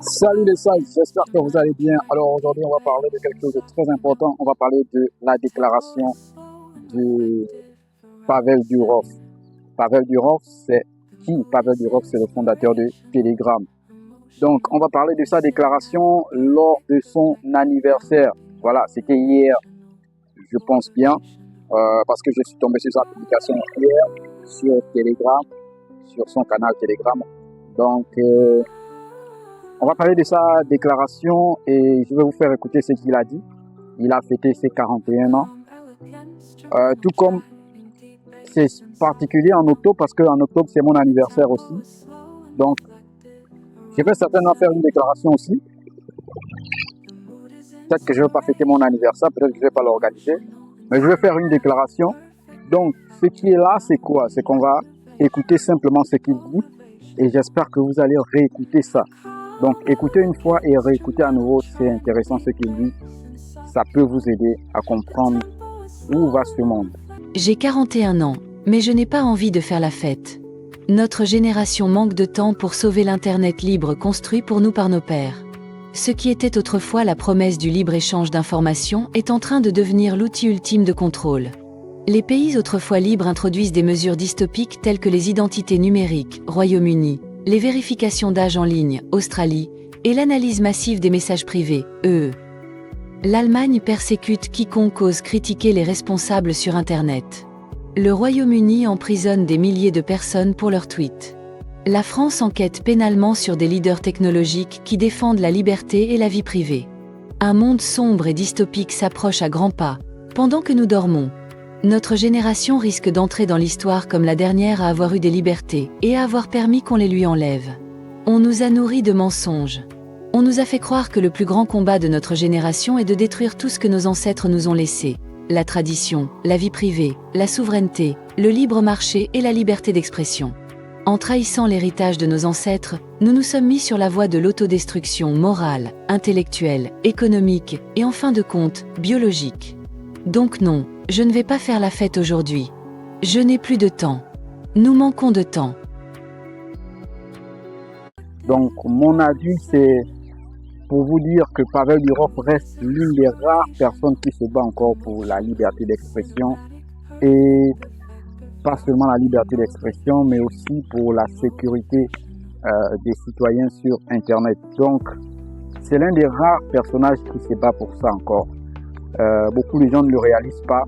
Salut les sages, j'espère que vous allez bien. Alors aujourd'hui, on va parler de quelque chose de très important. On va parler de la déclaration de Pavel Durov. Pavel Durov, c'est qui? Pavel Durov, c'est le fondateur de Telegram. Donc, on va parler de sa déclaration lors de son anniversaire. Voilà, c'était hier, je pense bien, parce que je suis tombé sur sa publication hier sur Telegram, sur son canal Telegram. Donc, on va parler de sa déclaration et je vais vous faire écouter ce qu'il a dit. Il a fêté ses 41 ans. Tout comme c'est particulier en octobre parce qu'en octobre, c'est mon anniversaire aussi. Donc, je vais certainement faire une déclaration aussi. Peut-être que je ne vais pas fêter mon anniversaire, peut-être que je ne vais pas l'organiser. Mais je vais faire une déclaration. Donc, ce qui est là, c'est quoi? C'est qu'on va écouter simplement ce qu'il dit. Et j'espère que vous allez réécouter ça. Donc, écoutez une fois et réécoutez à nouveau, c'est intéressant ce qu'il dit. Ça peut vous aider à comprendre où va ce monde. J'ai 41 ans, mais je n'ai pas envie de faire la fête. Notre génération manque de temps pour sauver l'Internet libre construit pour nous par nos pères. Ce qui était autrefois la promesse du libre-échange d'informations est en train de devenir l'outil ultime de contrôle. Les pays autrefois libres introduisent des mesures dystopiques telles que les identités numériques, Royaume-Uni, les vérifications d'âge en ligne, Australie, et l'analyse massive des messages privés, EE. L'Allemagne persécute quiconque ose critiquer les responsables sur Internet. Le Royaume-Uni emprisonne des milliers de personnes pour leurs tweets. La France enquête pénalement sur des leaders technologiques qui défendent la liberté et la vie privée. Un monde sombre et dystopique s'approche à grands pas, pendant que nous dormons. Notre génération risque d'entrer dans l'histoire comme la dernière à avoir eu des libertés et à avoir permis qu'on les lui enlève. On nous a nourris de mensonges. On nous a fait croire que le plus grand combat de notre génération est de détruire tout ce que nos ancêtres nous ont laissé. La tradition, la vie privée, la souveraineté, le libre marché et la liberté d'expression. En trahissant l'héritage de nos ancêtres, nous nous sommes mis sur la voie de l'autodestruction morale, intellectuelle, économique et en fin de compte, biologique. Donc non, je ne vais pas faire la fête aujourd'hui. Je n'ai plus de temps. Nous manquons de temps. Donc, mon avis, c'est pour vous dire que Pavel Durov reste l'une des rares personnes qui se bat encore pour la liberté d'expression et pas seulement la liberté d'expression, mais aussi pour la sécurité des citoyens sur Internet. Donc, c'est l'un des rares personnages qui se bat pour ça encore. Beaucoup de gens ne le réalisent pas.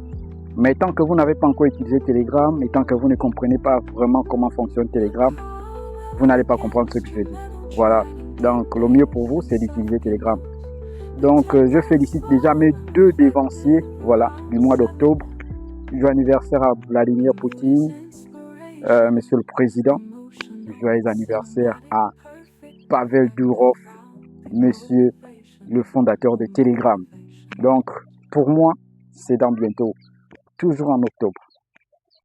Mais tant que vous n'avez pas encore utilisé Telegram et tant que vous ne comprenez pas vraiment comment fonctionne Telegram, vous n'allez pas comprendre ce que je dis. Voilà. Donc, le mieux pour vous, c'est d'utiliser Telegram. Donc, je félicite déjà mes deux dévanciers, voilà, du mois d'octobre. Joyeux anniversaire à Vladimir Poutine, Monsieur le Président. Joyeux anniversaire à Pavel Durov, Monsieur le fondateur de Telegram. Donc, pour moi, c'est dans bientôt, toujours en octobre.